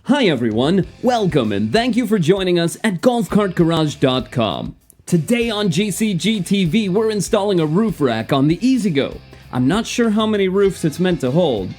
Hi everyone, welcome and thank you for joining us at golfcartgarage.com. Today on GCG TV, we're installing a roof rack on the EZGO. I'm not sure how many roofs it's meant to hold.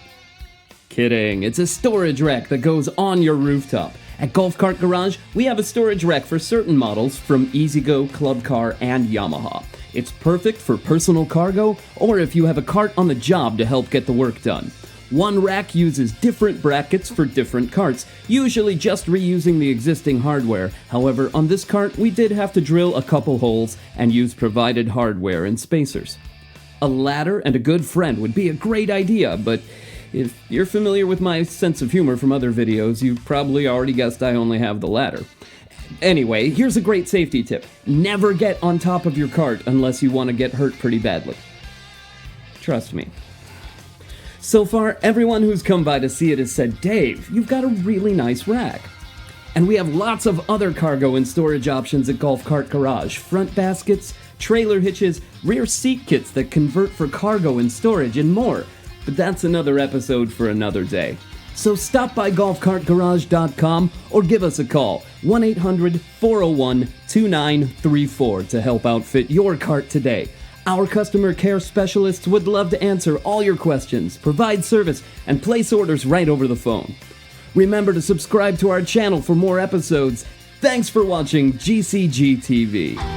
Kidding, it's a storage rack that goes on your rooftop. At Golf Cart Garage, we have a storage rack for certain models from EZGO, Club Car, and Yamaha. It's perfect for personal cargo or if you have a cart on the job to help get the work done. One rack uses different brackets for different carts, usually just reusing the existing hardware. However, on this cart, we did have to drill a couple holes and use provided hardware and spacers. A ladder and a good friend would be a great idea, but if you're familiar with my sense of humor from other videos, you've probably already guessed I only have the ladder. Anyway, here's a great safety tip. Never get on top of your cart unless you want to get hurt pretty badly. Trust me. So far, everyone who's come by to see it has said, "Dave, you've got a really nice rack." And we have lots of other cargo and storage options at Golf Cart Garage. Front baskets, trailer hitches, rear seat kits that convert for cargo and storage, and more. But that's another episode for another day. So stop by golfcartgarage.com or give us a call, 1-800-401-2934 to help outfit your cart today. Our customer care specialists would love to answer all your questions, provide service, and place orders right over the phone. Remember to subscribe to our channel for more episodes. Thanks for watching GCG TV.